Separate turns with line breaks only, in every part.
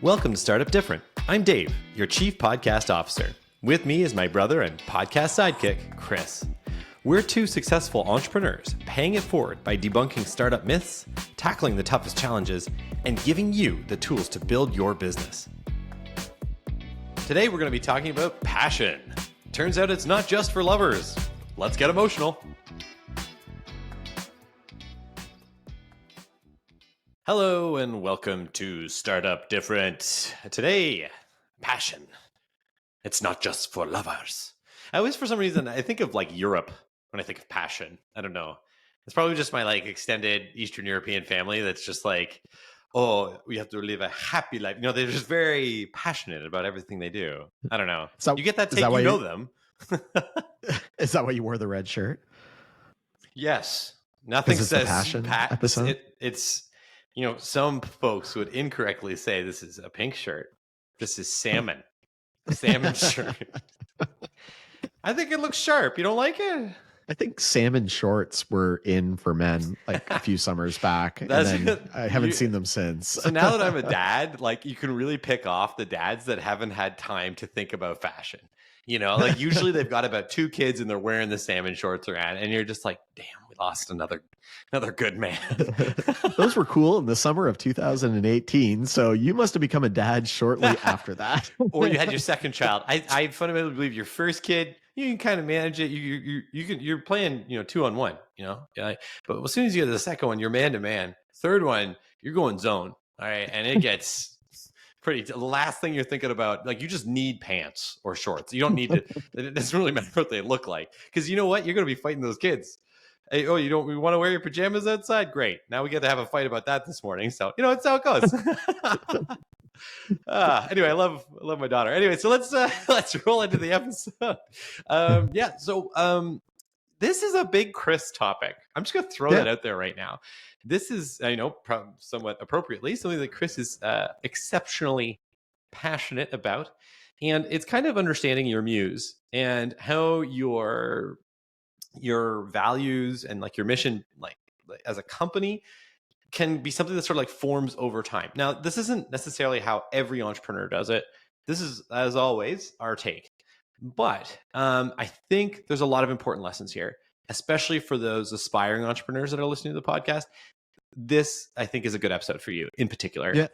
Welcome to Startup Different. I'm Dave, your Chief Podcast Officer. With me is my brother and podcast sidekick, Chris. We're two successful entrepreneurs paying it forward by debunking startup myths, tackling the toughest challenges, and giving you the tools to build your business. Today we're going to be talking about passion. Turns out it's not just for lovers. Let's get emotional. Hello and welcome to Startup Different. Today, passion. It's not just for lovers. I always, for some reason, I think of like Europe when I think of passion. I don't know. It's probably just my like extended Eastern European family that's just like, oh, we have to live a happy life. You know, they're just very passionate about everything they do. I don't know. You get that take, you know them.
Is that why you wore the red shirt?
Yes. Nothing says
passion episode.
It's, you know, some folks would incorrectly say this is a pink shirt. This is salmon. Salmon shirt. I think it looks sharp. You don't like it?
I think salmon shorts were in for men like a few summers back. And then I haven't seen them since.
So now that I'm a dad, like you can really pick off the dads that haven't had time to think about fashion. You know, like usually they've got about 2 kids and they're wearing the salmon shorts around, and you're just like, damn, we lost another good man.
Those were cool in the summer of 2018. So you must have become a dad shortly after that.
Or you had your second child. I fundamentally believe your first kid, you can kind of manage it. You're playing, 2-on-1, but as soon as you get the second one, you're man to man. Third one, you're going zone. All right. And it gets the last thing you're thinking about, like you just need pants or shorts. You don't need to, it doesn't really matter what they look like. Cause you know what? You're going to be fighting those kids. Hey, we want to wear your pajamas outside? Great. Now we get to have a fight about that this morning. So, it's how it goes. Anyway, I love my daughter. Anyway, so let's roll into the episode. This is a big Chris topic. I'm just going to throw that out there right now. This is, I know, somewhat appropriately, something that Chris is exceptionally passionate about. And it's kind of understanding your muse and how your values and like your mission, like as a company, can be something that sort of like forms over time. Now, this isn't necessarily how every entrepreneur does it. This is, as always, our take. But I think there's a lot of important lessons here, especially for those aspiring entrepreneurs that are listening to the podcast. This, I think, is a good episode for you in particular.
Yeah.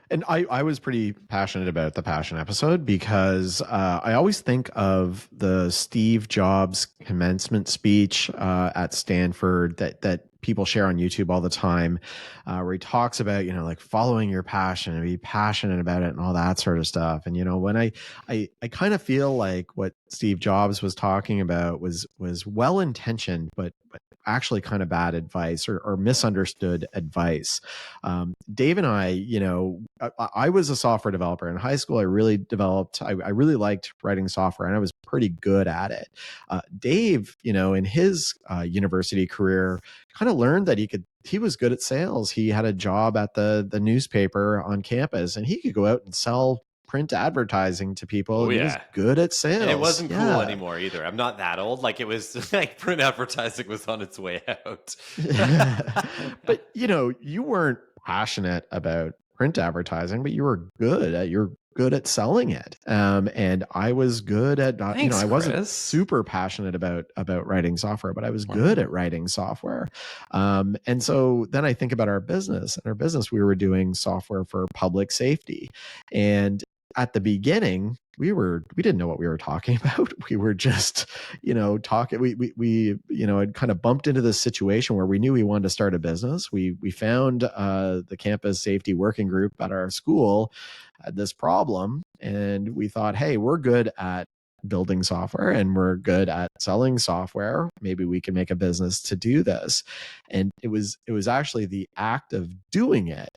And I was pretty passionate about the passion episode because I always think of the Steve Jobs commencement speech at Stanford that people share on YouTube all the time, where he talks about, like following your passion and be passionate about it and all that sort of stuff. And, when I kind of feel like what Steve Jobs was talking about was well-intentioned, but actually kind of bad advice or misunderstood advice. Dave and I was a software developer in high school. I really liked writing software and I was pretty good at it. Dave, in his university career, kind of learned that he was good at sales. He had a job at the newspaper on campus and he could go out and sell print advertising to people. He was good at sales.
And it wasn't cool anymore either. I'm not that old. Like it was like print advertising was on its way out.
But you weren't passionate about print advertising, but you were good at selling it. And I was good at
Thanks,
I wasn't
Chris.
super passionate about writing software, but I was good at writing software. And so then I think about our business. In our business, we were doing software for public safety. And at the beginning, we didn't know what we were talking about. We were just, talking. We had kind of bumped into this situation where we knew we wanted to start a business. We found the campus safety working group at our school had this problem, and we thought, hey, we're good at building software and we're good at selling software. Maybe we can make a business to do this. And it was actually the act of doing it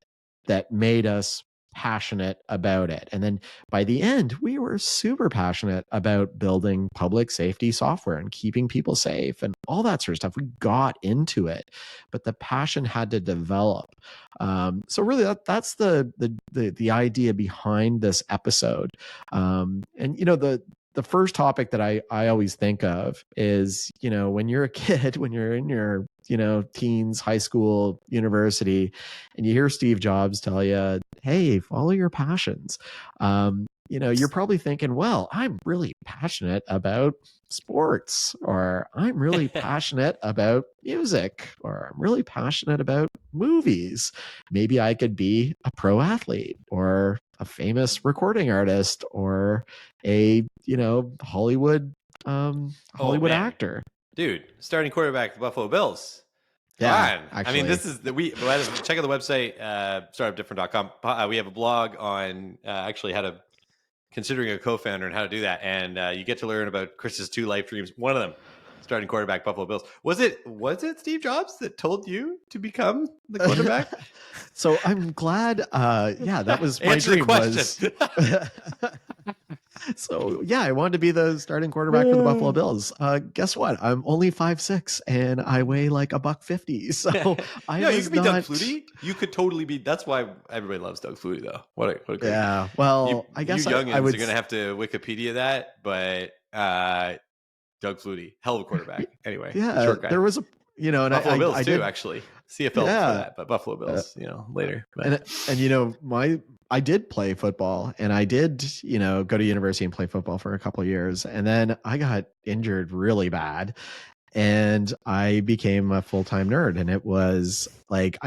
that made us passionate about it. And then by the end, we were super passionate about building public safety software and keeping people safe and all that sort of stuff. We got into it, but the passion had to develop. So really that's the idea behind this episode. And the first topic that I always think of is, when you're a kid, when you're in your teens, high school, university, and you hear Steve Jobs tell you, hey, follow your passions. You're probably thinking, well, I'm really passionate about sports, or I'm really passionate about music, or I'm really passionate about movies. Maybe I could be a pro athlete, or a famous recording artist, or a Hollywood
Oh
Hollywood
man,
actor.
dude, starting quarterback, the Buffalo Bills. Come
Yeah,
on. I mean,
actually.
this is check out the website, startupdifferent.com. We have a blog on actually how to considering a co-founder and how to do that. And you get to learn about Chris's 2 life dreams. One of them, starting quarterback, Buffalo Bills. Was it Steve Jobs that told you to become the quarterback?
So I'm glad. Yeah, that was my
Answer the
dream.
question.
So yeah, I wanted to be the starting quarterback for the Buffalo Bills. Guess what? I'm only 5'6" and I weigh like $150. So I
No, you
was
could be Doug
not.
Flutie. You could totally be. That's why everybody loves Doug Flutie, though. What a great.
Yeah. Well, I
You
guess I
youngins
would.
are gonna have to Wikipedia that, but Doug Flutie, hell of a quarterback. Anyway,
Yeah,
short guy.
there was a and
Buffalo Bills
I
too,
did.
actually. CFL before
Yeah.
that, but Buffalo Bills, later. But.
And I did play football, and I did go to university and play football for a couple of years, and then I got injured really bad, and I became a full-time nerd. And it was like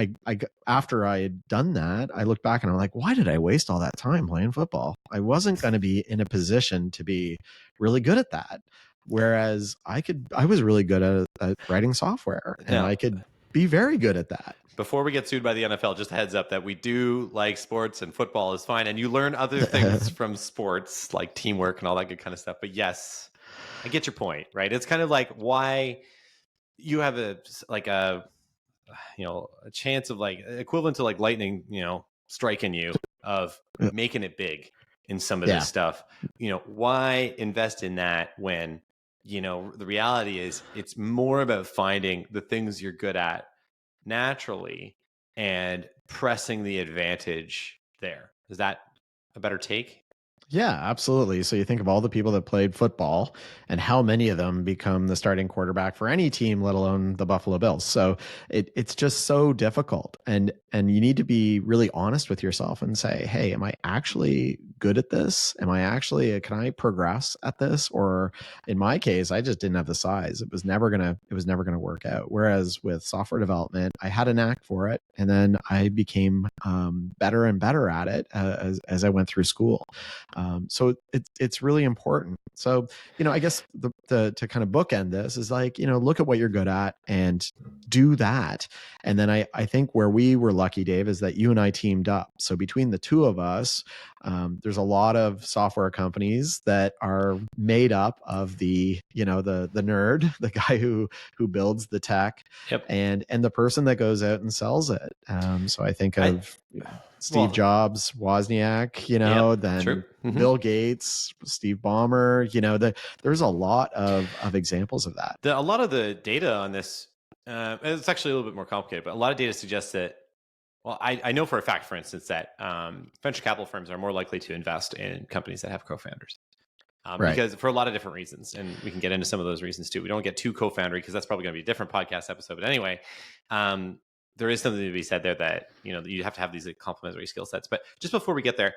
after I had done that, I looked back and I'm like, why did I waste all that time playing football? I wasn't going to be in a position to be really good at that. Whereas I was really good at writing software, and
Now,
I could be very good at that.
before we get sued by the NFL, just a heads up that we do like sports and football is fine. And you learn other things from sports like teamwork and all that good kind of stuff. But yes, I get your point, right? It's kind of like why you have a chance of like equivalent to like lightning, striking you of making it big in some of this stuff. Why invest in that when, the reality is it's more about finding the things you're good at naturally and pressing the advantage there. Is that a better take?
Yeah, absolutely. So you think of all the people that played football and how many of them become the starting quarterback for any team, let alone the Buffalo Bills. So it's just so difficult. And you need to be really honest with yourself and say, hey, am I actually good at this? Can I progress at this? Or in my case, I just didn't have the size. It was never gonna work out. Whereas with software development, I had a knack for it. And then I became better and better at it as I went through school. So it's really important. So, I guess to kind of bookend this is like, look at what you're good at and do that. And then I think where we were lucky, Dave, is that you and I teamed up. So between the two of us, there's a lot of software companies that are made up of the nerd, the guy who builds the tech,
Yep.
and the person that goes out and sells it. So I think of Steve Jobs, Wozniak, then
true.
Bill Gates, Steve Ballmer, there's a lot of examples of that.
A lot of the data on this, it's actually a little bit more complicated, but a lot of data suggests that, well, I know for a fact, for instance, that venture capital firms are more likely to invest in companies that have co-founders.
Right.
Because for a lot of different reasons, and we can get into some of those reasons too. We don't get too co-foundery because that's probably going to be a different podcast episode. But anyway, there is something to be said there that you have to have these like, complementary skill sets. But just before we get there,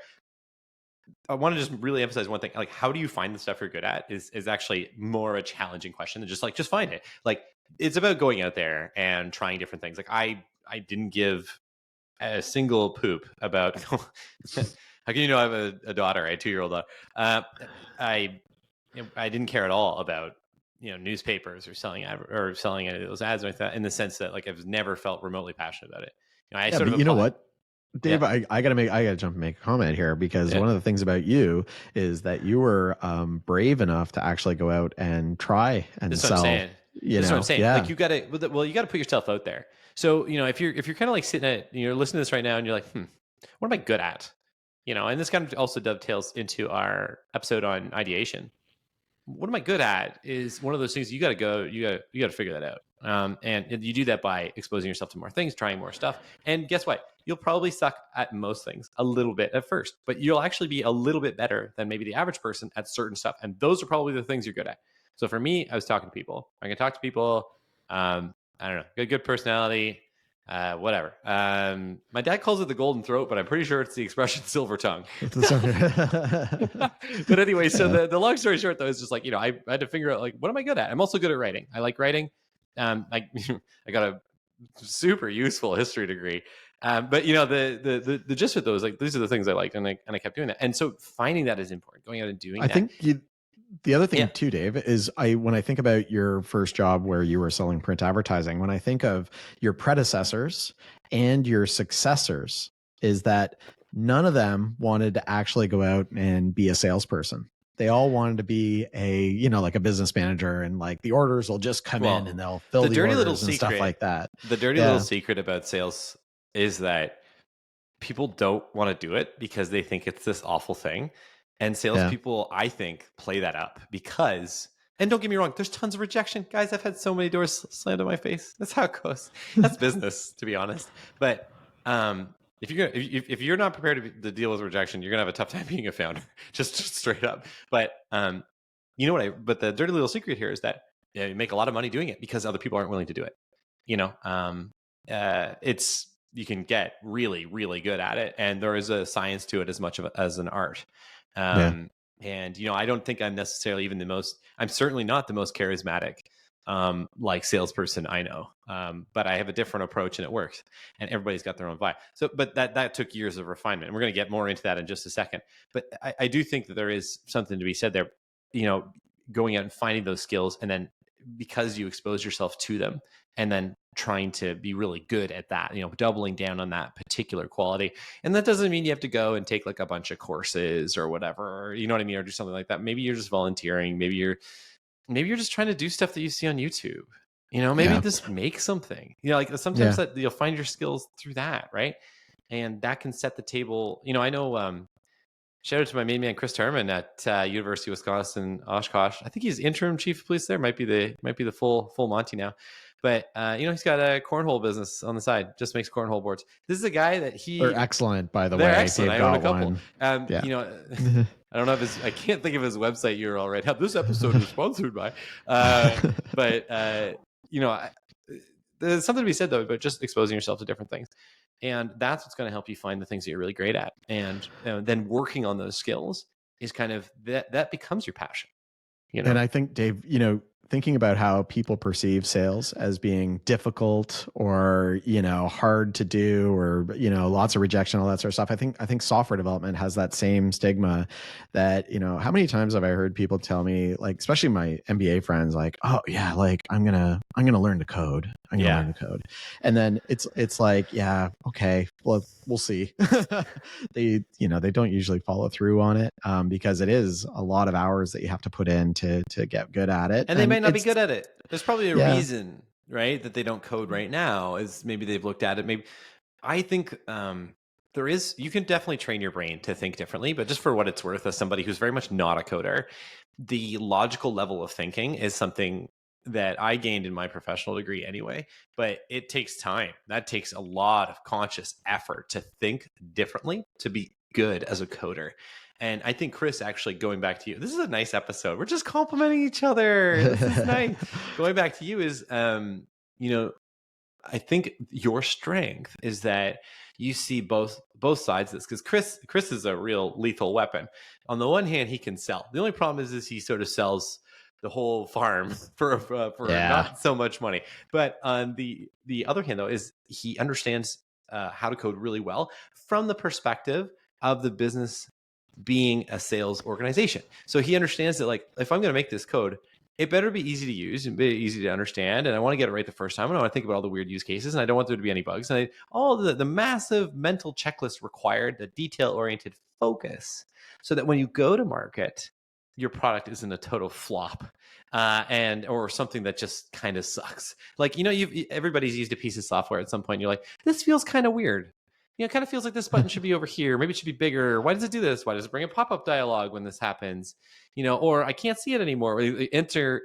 I want to just really emphasize one thing. Like, how do you find the stuff you're good at is actually more a challenging question than just find it. Like, it's about going out there and trying different things. Like, I didn't give a single poop about how can I have a daughter, a 2-year-old daughter. I didn't care at all about newspapers or selling any of those ads like that, in the sense that like I've never felt remotely passionate about it.
But you know what, Dave, I gotta jump and make a comment here, because one of the things about you is that you were brave enough to actually go out and try and sell.
That's what I'm saying. Like you gotta put yourself out there. So if you're kind of like sitting at listening to this right now and you're like, what am I good at? And this kind of also dovetails into our episode on ideation. What am I good at is one of those things you got to figure that out. And you do that by exposing yourself to more things, trying more stuff. And guess what? You'll probably suck at most things a little bit at first, but you'll actually be a little bit better than maybe the average person at certain stuff. And those are probably the things you're good at. So for me, I was talking to people. I can talk to people. I don't know, good personality, whatever. My dad calls it the golden throat, but I'm pretty sure it's the expression silver tongue. But anyway, so the long story short, though, is just like, I had to figure out, like, what am I good at? I'm also good at writing. I like writing. I got a super useful history degree. But the gist of those, like, these are the things I liked, and I kept doing that. And so finding that is important. Going out and doing
I
that.
think the other thing
Yeah.
too, Dave, is when I think about your first job where you were selling print advertising, when I think of your predecessors and your successors, is that none of them wanted to actually go out and be a salesperson. They all wanted to be like a business manager, and like the orders will just come in and they'll fill the
dirty little
orders and stuff like that.
The dirty little secret about sales is that people don't want to do it because they think it's this awful thing. And salespeople, I think, play that up because, and don't get me wrong, there's tons of rejection. Guys, I've had so many doors slammed in my face. That's how it goes. That's business, to be honest. But if you're not prepared to deal with rejection, you're gonna have a tough time being a founder, just straight up. But but the dirty little secret here is that you make a lot of money doing it because other people aren't willing to do it. You can get really, really good at it, and there is a science to it as much as an art. And I don't think I'm necessarily I'm certainly not the most charismatic like salesperson I know, but I have a different approach and it works, and everybody's got their own vibe. So, but that took years of refinement, and we're going to get more into that in just a second. But I do think that there is something to be said there, going out and finding those skills, and then because you expose yourself to them, and then trying to be really good at that, doubling down on that particular quality. And that doesn't mean you have to go and take like a bunch of courses or whatever, you know what I mean? Or do something like that. Maybe you're just volunteering. Maybe you're just trying to do stuff that you see on YouTube, maybe just make something, like sometimes that you'll find your skills through that. Right. And that can set the table. I know, shout out to my main man, Chris Terman at University of Wisconsin, Oshkosh. I think he's interim chief of police there. Might be the full Monty now. But he's got a cornhole business on the side. Just makes cornhole boards. This is a guy that
they're excellent, by the way.
They're excellent. I own a couple.
One.
I don't know I can't think of his website URL right now. This episode is sponsored by. But there's something to be said though about just exposing yourself to different things, and that's what's going to help you find the things that you're really great at, and then working on those skills is kind of that becomes your passion.
And I think, Dave, thinking about how people perceive sales as being difficult or, hard to do, or, lots of rejection, all that sort of stuff. I think software development has that same stigma that, how many times have I heard people tell me, like, especially my MBA friends, like, oh yeah, like I'm going to learn to code. I'm going to learn to code. And then it's like, yeah, okay, well, we'll see. They don't usually follow through on it because it is a lot of hours that you have to put in to get good at it.
And they may not be good at it. There's probably a reason, right, that they don't code right now, is maybe they've looked at it. Maybe I think you can definitely train your brain to think differently, but just for what it's worth, as somebody who's very much not a coder, the logical level of thinking is something that I gained in my professional degree anyway, but it takes time. That takes a lot of conscious effort to think differently, to be good as a coder. And I think, Chris, actually going back to you, this is a nice episode. We're just complimenting each other. This is nice. Going back to you is, I think your strength is that you see both sides of this, because Chris is a real lethal weapon. On the one hand, he can sell. The only problem is he sort of sells the whole farm for not so much money. But on the other hand, though, is he understands how to code really well from the perspective of the business being a sales organization. So he understands that, like, if I'm going to make this code, it better be easy to use and be easy to understand. And I want to get it right the first time. And I want to think about all the weird use cases, and I don't want there to be any bugs. And all the massive mental checklist required, the detail-oriented focus, so that when you go to market, your product isn't a total flop or something that just kind of sucks. Like, everybody's used a piece of software at some point. And you're like, this feels kind of weird. It kind of feels like this button should be over here. Maybe it should be bigger. Why does it do this? Why does it bring a pop-up dialog when this happens? Or I can't see it anymore. Enter,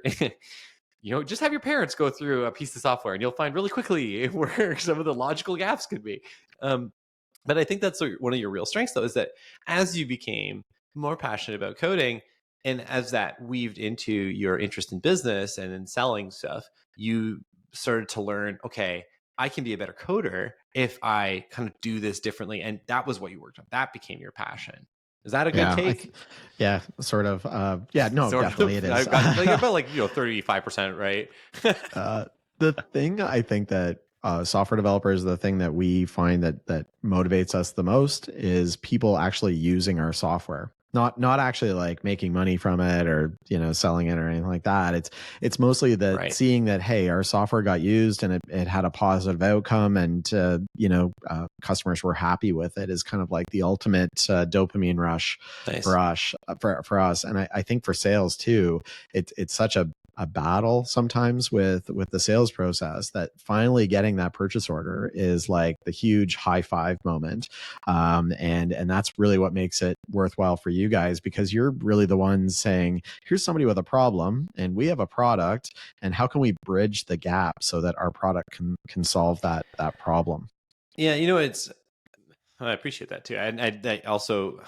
just have your parents go through a piece of software and you'll find really quickly where some of the logical gaps could be. But I think that's one of your real strengths, though, is that as you became more passionate about coding, and as that weaved into your interest in business and in selling stuff, you started to learn, okay, I can be a better coder if I kind of do this differently. And that was what you worked on. That became your passion. Is that a good
Yeah,
take?
yeah, sort of. Yeah, no,
Sort
definitely
of.
it is.
I've got like about like 35%, right?
The thing I think that software developers, the thing that we find that motivates us the most is people actually using our software. Not actually like making money from it or selling it or anything like that. It's mostly that
Right.
seeing that, hey, our software got used and it had a positive outcome, and customers were happy with it is kind of like the ultimate dopamine rush
Nice.
for us. And I think for sales too, it's such a battle sometimes with the sales process that finally getting that purchase order is like the huge high five moment. And that's really what makes it worthwhile for you guys, because you're really the ones saying, here's somebody with a problem and we have a product, and how can we bridge the gap so that our product can solve that problem.
Yeah, I appreciate that too. And I also,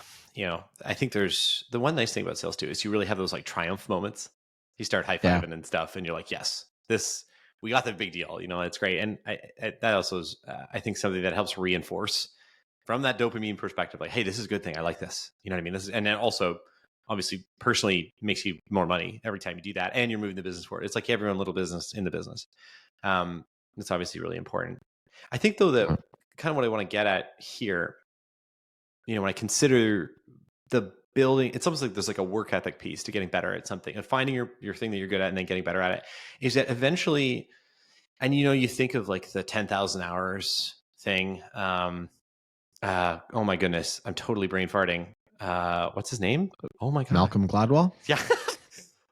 I think there's the one nice thing about sales too is you really have those like triumph moments. You start high
Yeah.
fiving and stuff, and you're like, yes, we got the big deal. It's great. And that also is, I think, something that helps reinforce from that dopamine perspective, like, hey, this is a good thing. I like this. You know what I mean? And then also, obviously, personally makes you more money every time you do that, and you're moving the business forward. It's like you have your own little business in the business. It's obviously really important. I think though that kind of what I want to get at here, when I consider the building, it's almost like there's like a work ethic piece to getting better at something and finding your thing that you're good at and then getting better at it, is that eventually, and you think of like the 10,000 hours thing. Oh my goodness, I'm totally brain farting. What's his name? Oh my God.
Malcolm Gladwell.
Yeah.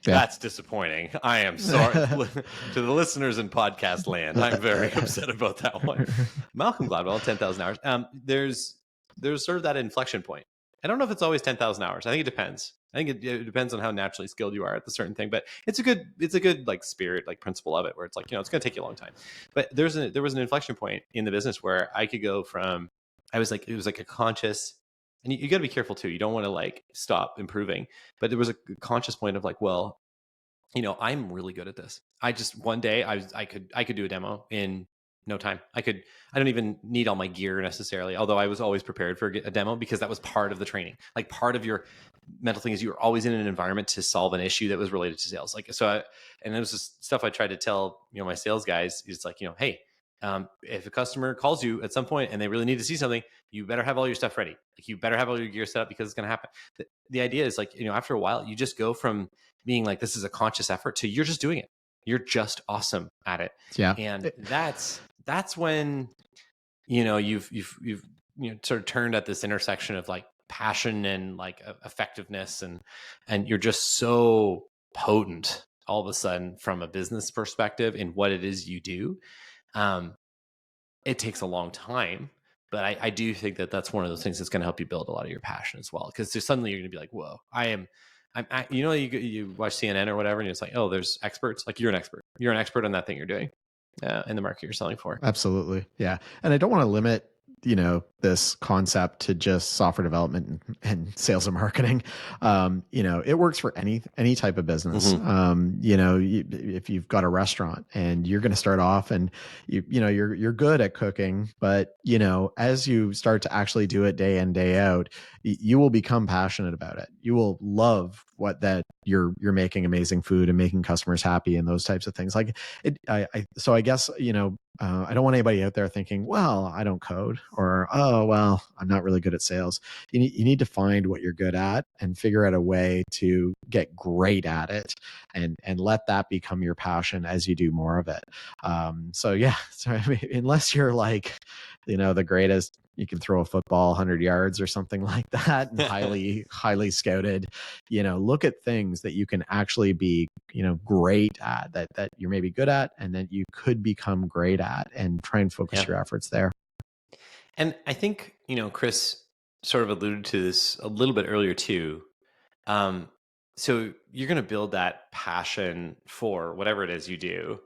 Yeah.
That's disappointing. I am sorry to the listeners in podcast land. I'm very upset about that one. Malcolm Gladwell, 10,000 hours. There's sort of that inflection point. I don't know if it's always 10,000 hours. I think it depends. I think it depends on how naturally skilled you are at the certain thing. But it's a good like spirit, like principle of it, where it's like, it's going to take you a long time. But there was an inflection point in the business where I could go from, it was like a conscious, and you got to be careful too. You don't want to like stop improving. But there was a conscious point of like, well, I'm really good at this. I just one day I could do a demo in no time. I don't even need all my gear necessarily. Although I was always prepared for a demo because that was part of the training. Like part of your mental thing is you were always in an environment to solve an issue that was related to sales. Like and it was just stuff I tried to tell my sales guys. It's like hey. If a customer calls you at some point and they really need to see something, you better have all your stuff ready. Like you better have all your gear set up because it's going to happen. The idea is like, after a while, you just go from being like, this is a conscious effort to you're just doing it. You're just awesome at it.
Yeah.
And that's when, you've sort of turned at this intersection of like passion and like effectiveness and you're just so potent all of a sudden from a business perspective in what it is you do. It takes a long time, but I do think that that's one of those things that's going to help you build a lot of your passion as well. Because suddenly you're going to be like, whoa, you watch CNN or whatever, and it's like, oh, there's experts. Like you're an expert. You're an expert on that thing you're doing in the market you're selling for.
Absolutely. Yeah. And I don't want to limit this concept to just software development and sales and marketing. It works for any type of business. If you've got a restaurant and you're going to start off and you're good at cooking, but as you start to actually do it day in, day out, you will become passionate about it. You will love that you're making amazing food and making customers happy and those types of things. Like so I guess, I don't want anybody out there thinking, well, I don't code, or, oh, well, I'm not really good at sales. You need to find what you're good at and figure out a way to get great at it and let that become your passion as you do more of it. So I mean, unless you're like, the greatest, you can throw a football 100 yards or something like that and highly scouted, look at things that you can actually be, great at, that you're maybe good at and that you could become great at, and try and focus your efforts there.
And I think, Chris sort of alluded to this a little bit earlier too. So you're going to build that passion for whatever it is you do.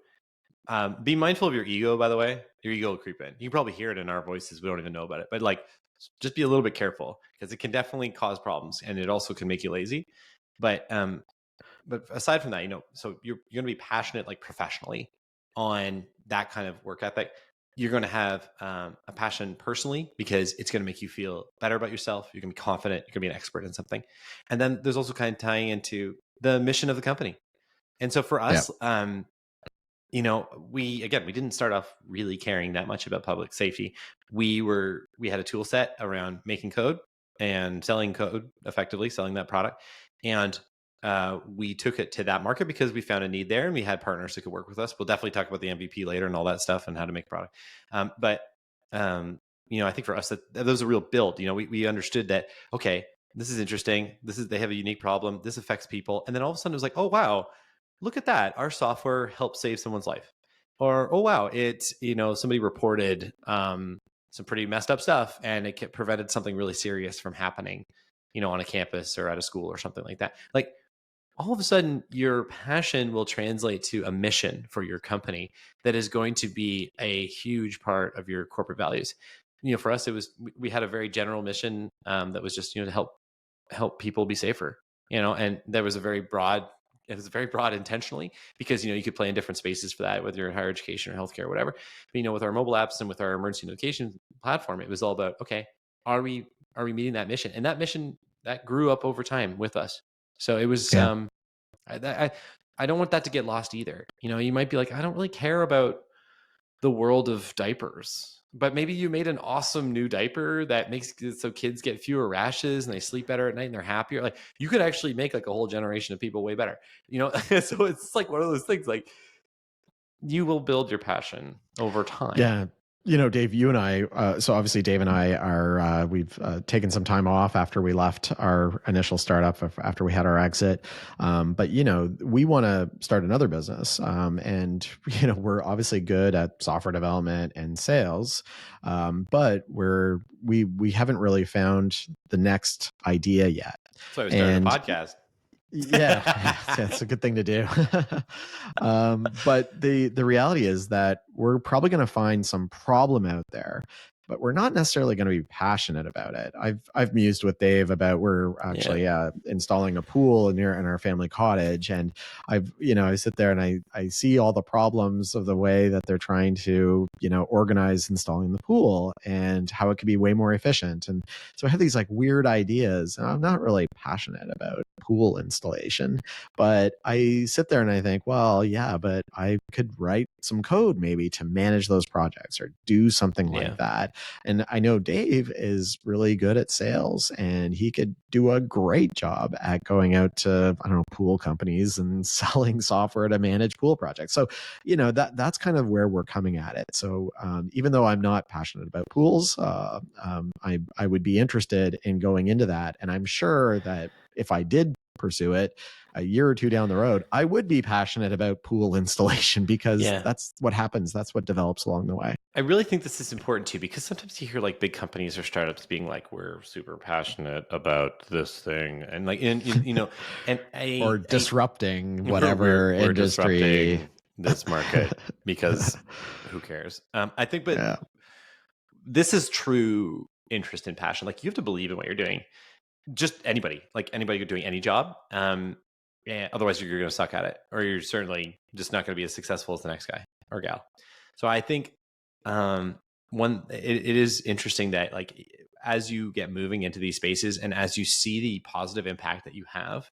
Be mindful of your ego, by the way. Your ego will creep in. You can probably hear it in our voices. We don't even know about it. But like, just be a little bit careful because it can definitely cause problems, and it also can make you lazy. But aside from that, so you're going to be passionate, like professionally, on that kind of work ethic, you're going to have a passion personally because it's going to make you feel better about yourself. You're going to be confident. You're going to be an expert in something. And then there's also kind of tying into the mission of the company. And so for us, we didn't start off really caring that much about public safety. We had a tool set around making code and selling code, effectively selling that product. And we took it to that market because we found a need there and we had partners that could work with us. We'll definitely talk about the MVP later and all that stuff and how to make a product. I think for us that was a real build. We understood that, okay, this is interesting. They have a unique problem. This affects people. And then all of a sudden it was like, oh, wow, look at that. Our software helped save someone's life. Or, oh, wow, somebody reported some pretty messed up stuff and it prevented something really serious from happening, on a campus or at a school or something like that. Like, all of a sudden your passion will translate to a mission for your company that is going to be a huge part of your corporate values. For us, we had a very general mission that was just, to help people be safer, and there was it was very broad intentionally because, you could play in different spaces for that, whether you're in higher education or healthcare or whatever. But, with our mobile apps and with our emergency notification platform, it was all about, okay, are we meeting that mission? And that mission that grew up over time with us. So it was, I don't want that to get lost either. You might be like, I don't really care about the world of diapers, but maybe you made an awesome new diaper that makes it so kids get fewer rashes and they sleep better at night and they're happier. Like, you could actually make like a whole generation of people way better, so it's like one of those things, like, you will build your passion over time.
Yeah. Dave, you and I, so obviously Dave and I are, we've taken some time off after we left our initial startup, after we had our exit. But, we want to start another business. And, we're obviously good at software development and sales. But we haven't really found the next idea yet.
So I started a podcast.
Yeah, it's a good thing to do. But the reality is that we're probably going to find some problem out there, but we're not necessarily going to be passionate about it. I've mused with Dave about, we're actually installing a pool in our family cottage, and I sit there and I see all the problems of the way that they're trying to organize installing the pool and how it could be way more efficient. And so I have these like weird ideas, and I'm not really passionate about pool installation, but I sit there and I think, well, yeah, but I could write some code maybe to manage those projects or do something like that. And I know Dave is really good at sales, and he could do a great job at going out to, I don't know, pool companies and selling software to manage pool projects. So, that's kind of where we're coming at it. So even though I'm not passionate about pools, I would be interested in going into that. And I'm sure that if I did pursue it a year or two down the road, I would be passionate about pool installation because that's what happens. That's what develops along the way.
I really think this is important too, because sometimes you hear like big companies or startups being like, we're super passionate about this thing. And like,
or disrupting whatever
we're
industry.
Disrupting this market because who cares? I think, but this is true interest and passion. Like, you have to believe in what you're doing. Just anybody doing any job. Otherwise you're going to suck at it, or you're certainly just not going to be as successful as the next guy or gal. So I think it is interesting that, like, as you get moving into these spaces and as you see the positive impact that you have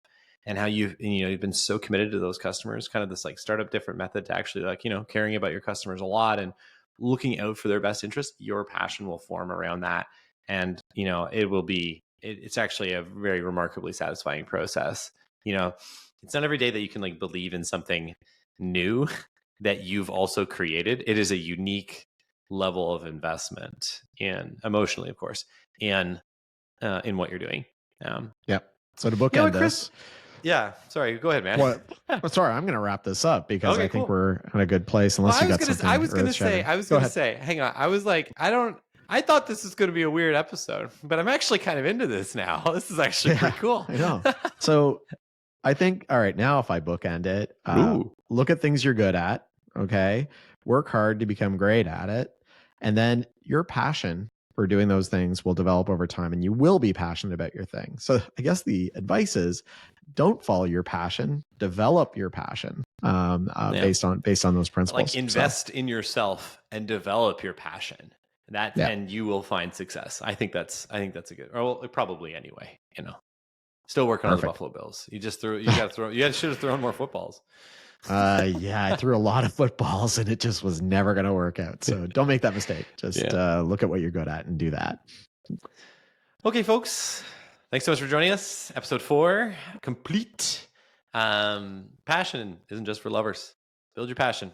and how you've been so committed to those customers, kind of this like startup different method to actually, like, caring about your customers a lot and looking out for their best interest, your passion will form around that. And, it's actually a very remarkably satisfying process. It's not every day that you can like believe in something new that you've also created. It is a unique level of investment emotionally, of course, in what you're doing.
So to bookend this.
Yeah. Sorry. Go ahead, man.
Well, sorry, I'm going to wrap this up because I think we're in a good place. Unless you got something.
I was going to say, hang on. I was like, I thought this was going to be a weird episode, but I'm actually kind of into this now. This is actually pretty cool.
I know. So I think, all right, now if I bookend it, look at things you're good at. Okay. Work hard to become great at it. And then your passion for doing those things will develop over time, and you will be passionate about your thing. So I guess the advice is, don't follow your passion, develop your passion. based on those principles.
Like invest in yourself and develop your passion. And you will find success. I think that's a good, or well, probably anyway, still working on the Buffalo Bills. You should have thrown more footballs.
I threw a lot of footballs and it just was never going to work out. So don't make that mistake. Just look at what you're good at and do that.
Okay, folks. Thanks so much for joining us. Episode 4, complete. Passion isn't just for lovers. Build your passion.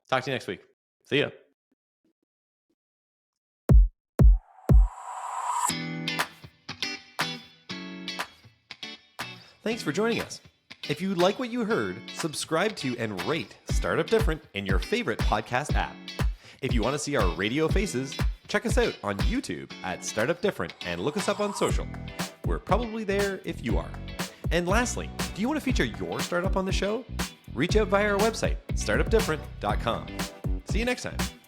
Talk to you next week. See ya. Thanks for joining us. If you like what you heard, subscribe to and rate Startup Different in your favorite podcast app. If you want to see our radio faces, check us out on YouTube at Startup Different and look us up on social. We're probably there if you are. And lastly, do you want to feature your startup on the show? Reach out via our website, startupdifferent.com. See you next time.